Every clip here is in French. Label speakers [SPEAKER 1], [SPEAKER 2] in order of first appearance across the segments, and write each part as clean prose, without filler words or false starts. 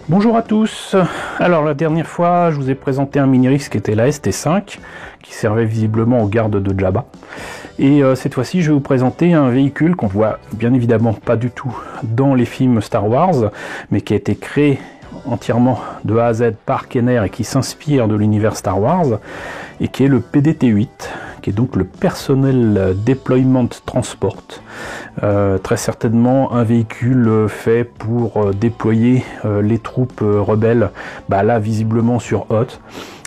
[SPEAKER 1] Bonjour à tous. Alors la dernière fois je vous ai présenté un Minirix qui était la ST5 qui servait visiblement aux gardes de Jabba, et cette fois-ci je vais vous présenter un véhicule qu'on voit bien évidemment pas du tout dans les films Star Wars, mais qui a été créé entièrement de A à Z par Kenner et qui s'inspire de l'univers Star Wars, et qui est le PDT-8, qui est donc le Personnel Deployment Transport. Très certainement un véhicule fait pour déployer les troupes rebelles, là visiblement sur Hoth.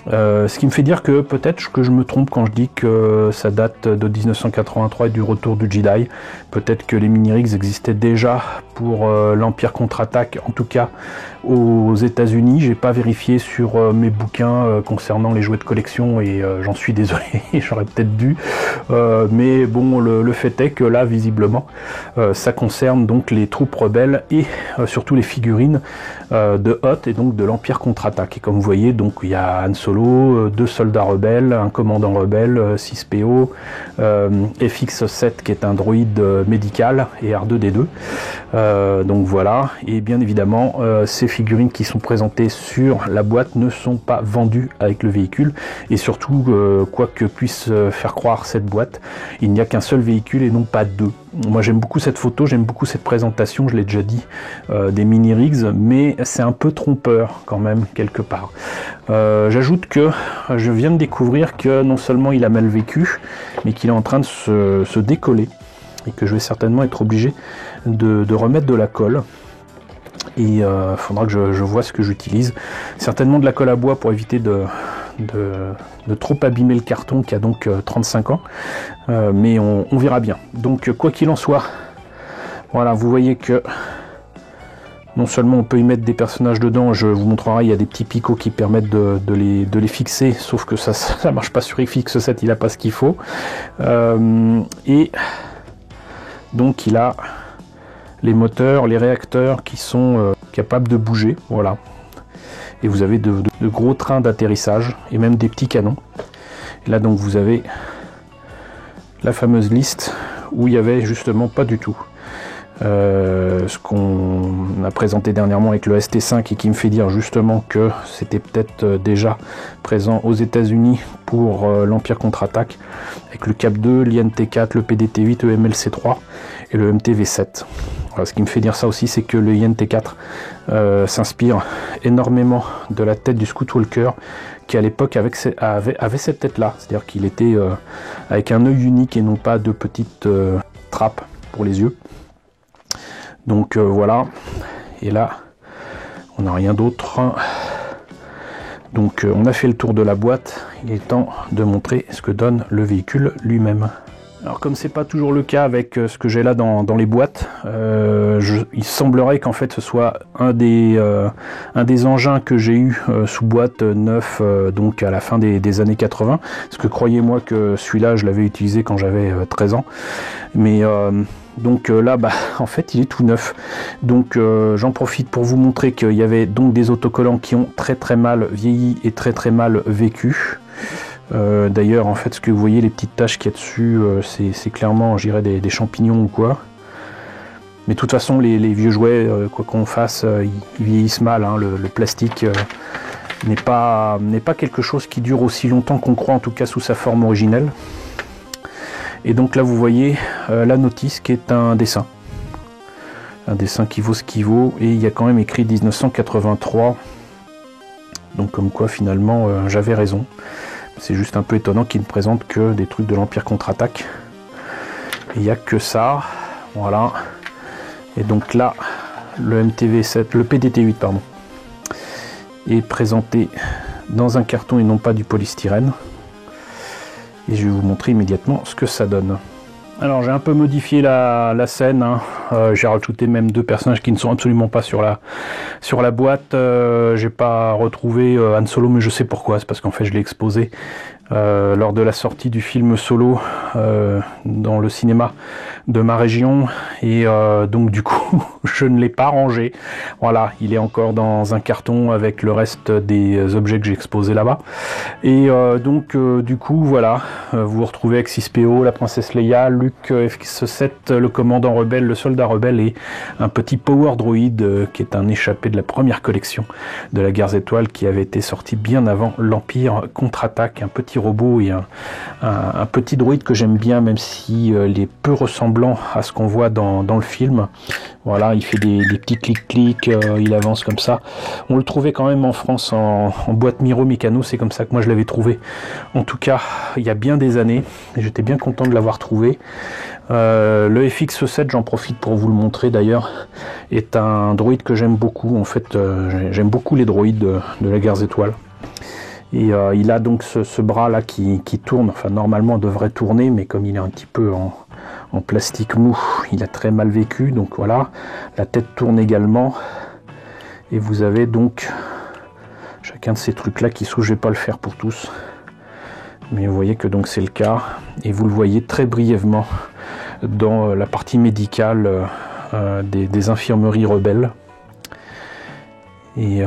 [SPEAKER 1] Ce qui me fait dire que peut-être que je me trompe quand je dis que ça date de 1983 et du retour du Jedi. Peut-être que les Minirix existaient déjà pour l'Empire contre-attaque, en tout cas aux États-Unis. J'ai pas vérifié sur mes bouquins concernant les jouets de collection et j'en suis désolé, j'aurais peut-être dû. Mais bon, le fait est que là, visiblement, ça concerne donc les troupes rebelles et surtout les figurines de Hoth et donc de l'Empire contre-attaque. Et comme vous voyez, donc il y a Han Solo, 2 soldats rebelles, un commandant rebelle, 6 PO, FX-7 qui est un droïde médical et R2-D2. Donc voilà, et bien évidemment ces figurines qui sont présentées sur la boîte ne sont pas vendues avec le véhicule, et surtout quoi que puisse faire croire cette boîte, il n'y a qu'un seul véhicule et non pas deux. Moi j'aime beaucoup cette photo, j'aime beaucoup cette présentation, je l'ai déjà dit, des Minirix, mais c'est un peu trompeur quand même quelque part. J'ajoute que je viens de découvrir que non seulement il a mal vécu, mais qu'il est en train de se décoller, et que je vais certainement être obligé de remettre de la colle. Et il faudra que je vois ce que j'utilise. Certainement de la colle à bois pour éviter de trop abîmer le carton qui a donc 35 ans. Mais on verra bien. Donc quoi qu'il en soit, voilà, vous voyez que non seulement on peut y mettre des personnages dedans, je vous montrerai, il y a des petits picots qui permettent de les fixer, sauf que ça marche pas sur FX7, il a pas ce qu'il faut. Et donc il a les moteurs, les réacteurs qui sont capables de bouger, voilà. Et vous avez de gros trains d'atterrissage et même des petits canons. Et là donc vous avez la fameuse liste où il y avait justement pas du tout ce qu'on a présenté dernièrement avec le ST5, et qui me fait dire justement que c'était peut-être déjà présent aux États-Unis pour l'Empire contre-attaque, avec le CAP2, l'INT4, le PDT-8, le MLC3 et le MTV7. Alors, ce qui me fait dire ça aussi, c'est que le INT4 s'inspire énormément de la tête du Scout Walker, qui à l'époque avait cette tête-là, c'est-à-dire qu'il était avec un œil unique et non pas de petites trappes pour les yeux. Donc voilà, et là on n'a rien d'autre. Donc on a fait le tour de la boîte, il est temps de montrer ce que donne le véhicule lui-même. Alors comme c'est pas toujours le cas avec ce que j'ai là dans les boîtes, il semblerait qu'en fait ce soit un des engins que j'ai eu sous boîte neuf, donc à la fin des années 80, parce que croyez-moi que celui-là je l'avais utilisé quand j'avais 13 ans, mais donc là en fait il est tout neuf. Donc j'en profite pour vous montrer qu'il y avait donc des autocollants qui ont très mal vieilli et très mal vécu. D'ailleurs en fait ce que vous voyez, les petites taches qu'il y a dessus, c'est clairement, j'irais, des champignons ou quoi. Mais de toute façon les vieux jouets, quoi qu'on fasse, ils vieillissent mal, hein. Le plastique n'est pas quelque chose qui dure aussi longtemps qu'on croit, en tout cas sous sa forme originelle. Et donc là vous voyez la notice qui est un dessin qui vaut ce qu'il vaut, et il y a quand même écrit 1983, donc comme quoi finalement j'avais raison. C'est juste un peu étonnant qu'il ne présente que des trucs de l'Empire contre-attaque. Il n'y a que ça, voilà. Et donc là le MTV7, le PDT-8 pardon, est présenté dans un carton et non pas du polystyrène. Et je vais vous montrer immédiatement ce que ça donne. Alors j'ai un peu modifié la scène, hein. J'ai rajouté même 2 personnages qui ne sont absolument pas sur la boîte. J'ai pas retrouvé Han Solo, mais je sais pourquoi, c'est parce qu'en fait je l'ai exposé lors de la sortie du film Solo dans le cinéma de ma région, et donc du coup je ne l'ai pas rangé. Voilà, il est encore dans un carton avec le reste des objets que j'ai exposés là-bas, et donc du coup voilà, vous vous retrouvez avec 6PO, la princesse Leia, Luke FX7, le commandant rebelle, le soldat rebelle, et un petit Power Droid qui est un échappé de la première collection de la Guerre étoiles qui avait été sorti bien avant l'Empire contre-attaque, un petit robot et un petit droïde que j'aime bien, même si il est peu ressemblant à ce qu'on voit dans le film. Voilà, il fait des petits clics-clics, il avance comme ça. On le trouvait quand même en France en boîte Miro Mécano, c'est comme ça que moi je l'avais trouvé. En tout cas, il y a bien des années, et j'étais bien content de l'avoir trouvé. Le FX7, j'en profite pour vous le montrer d'ailleurs, est un droïde que j'aime beaucoup. En fait, j'aime beaucoup les droïdes de la Guerre étoiles. Et il a donc ce bras là qui tourne, enfin normalement il devrait tourner, mais comme il est un petit peu en plastique mou, il a très mal vécu, donc voilà. La tête tourne également, et vous avez donc chacun de ces trucs là qui s'ouvrent. Je vais pas le faire pour tous, mais vous voyez que donc c'est le cas, et vous le voyez très brièvement dans la partie médicale des infirmeries rebelles. Et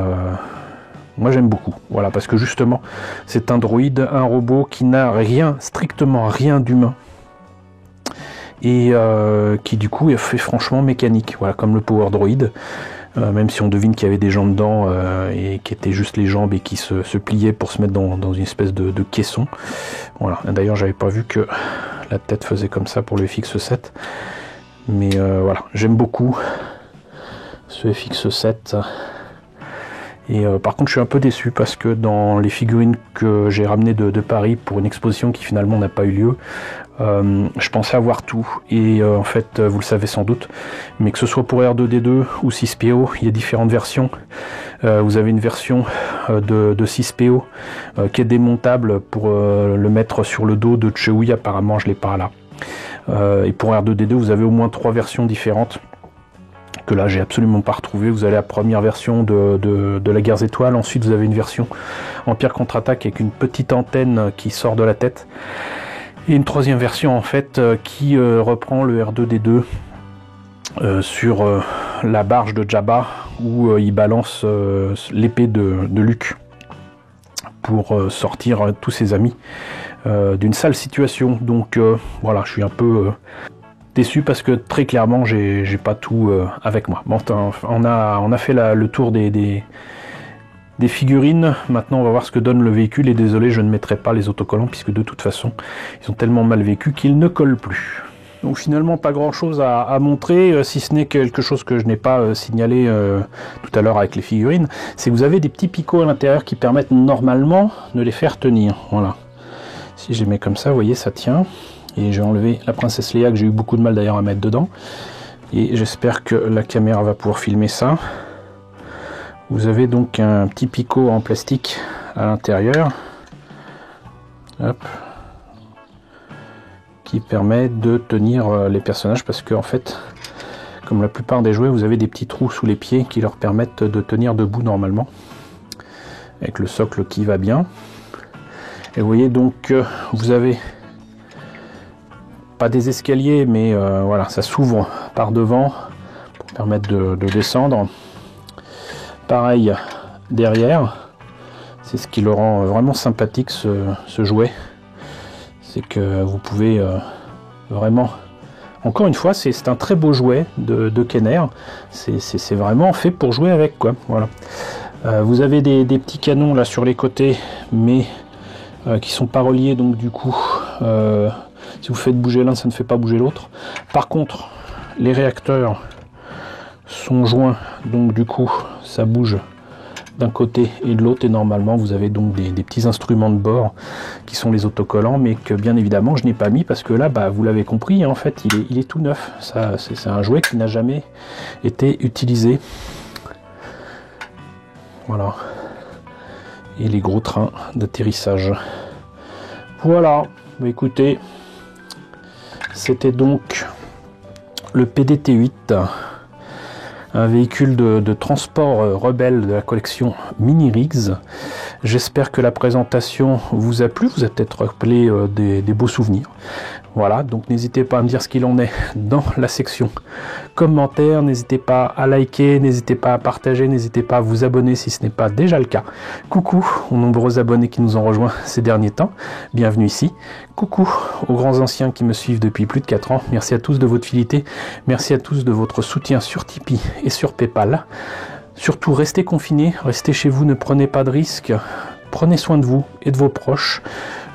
[SPEAKER 1] moi j'aime beaucoup, voilà, parce que justement c'est un droïde, un robot qui n'a rien, strictement rien d'humain, et qui du coup est fait franchement mécanique, voilà, comme le Power Droid, même si on devine qu'il y avait des jambes dedans et qui étaient juste les jambes et qui se pliaient pour se mettre dans une espèce de caisson. Voilà, d'ailleurs j'avais pas vu que la tête faisait comme ça pour le FX7, mais voilà, j'aime beaucoup ce FX7. Et par contre je suis un peu déçu parce que dans les figurines que j'ai ramenées de Paris pour une exposition qui finalement n'a pas eu lieu, je pensais avoir tout, et en fait vous le savez sans doute, mais que ce soit pour R2D2 ou 6PO, il y a différentes versions. Vous avez une version de 6PO qui est démontable pour le mettre sur le dos de Chewie, apparemment je l'ai pas là. Et pour R2D2 vous avez au moins 3 versions différentes que là j'ai absolument pas retrouvé. Vous avez la première version de la Guerre étoiles, ensuite vous avez une version Empire contre-attaque avec une petite antenne qui sort de la tête, et une troisième version en fait qui reprend le R2D2 sur la barge de Jabba, où il balance l'épée de Luke pour sortir tous ses amis d'une sale situation. Donc voilà, je suis un peu déçu parce que très clairement j'ai pas tout avec moi. Bon, on a fait le tour des figurines. Maintenant on va voir ce que donne le véhicule, et désolé je ne mettrai pas les autocollants puisque de toute façon ils ont tellement mal vécu qu'ils ne collent plus. Donc finalement pas grand chose à montrer, si ce n'est quelque chose que je n'ai pas signalé tout à l'heure avec les figurines, c'est que vous avez des petits picots à l'intérieur qui permettent normalement de les faire tenir. Voilà, si je les mets comme ça, vous voyez, ça tient. Et j'ai enlevé la princesse Leia que j'ai eu beaucoup de mal d'ailleurs à mettre dedans, et j'espère que la caméra va pouvoir filmer ça. Vous avez donc un petit picot en plastique à l'intérieur, hop, qui permet de tenir les personnages, parce que en fait comme la plupart des jouets vous avez des petits trous sous les pieds qui leur permettent de tenir debout normalement, avec le socle qui va bien. Et vous voyez donc vous avez pas des escaliers, mais voilà, ça s'ouvre par devant pour permettre de descendre. Pareil derrière, c'est ce qui le rend vraiment sympathique ce jouet, c'est que vous pouvez vraiment, encore une fois, c'est un très beau jouet de Kenner, c'est vraiment fait pour jouer avec, quoi. Voilà. Vous avez des petits canons là sur les côtés, mais qui sont pas reliés, donc du coup si vous faites bouger l'un, ça ne fait pas bouger l'autre. Par contre, les réacteurs sont joints, donc du coup, ça bouge d'un côté et de l'autre. Et normalement, vous avez donc des petits instruments de bord qui sont les autocollants, mais que bien évidemment, je n'ai pas mis parce que là, bah, vous l'avez compris, hein, en fait, il est tout neuf. C'est un jouet qui n'a jamais été utilisé. Voilà. Et les gros trains d'atterrissage. Voilà. Bah, écoutez, c'était donc le PDT-8, un véhicule de transport rebelle de la collection Mini Rigs. J'espère que la présentation vous a plu, vous a peut-être rappelé des beaux souvenirs. Voilà, donc n'hésitez pas à me dire ce qu'il en est dans la section commentaires, n'hésitez pas à liker, n'hésitez pas à partager, n'hésitez pas à vous abonner si ce n'est pas déjà le cas. Coucou aux nombreux abonnés qui nous ont rejoints ces derniers temps, bienvenue ici. Coucou aux grands anciens qui me suivent depuis plus de 4 ans, merci à tous de votre fidélité, merci à tous de votre soutien sur Tipeee et sur Paypal. Surtout restez confinés, restez chez vous, ne prenez pas de risques, prenez soin de vous et de vos proches.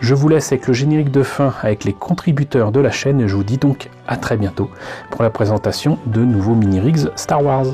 [SPEAKER 1] Je vous laisse avec le générique de fin avec les contributeurs de la chaîne et je vous dis donc à très bientôt pour la présentation de nouveaux mini-rigs Star Wars.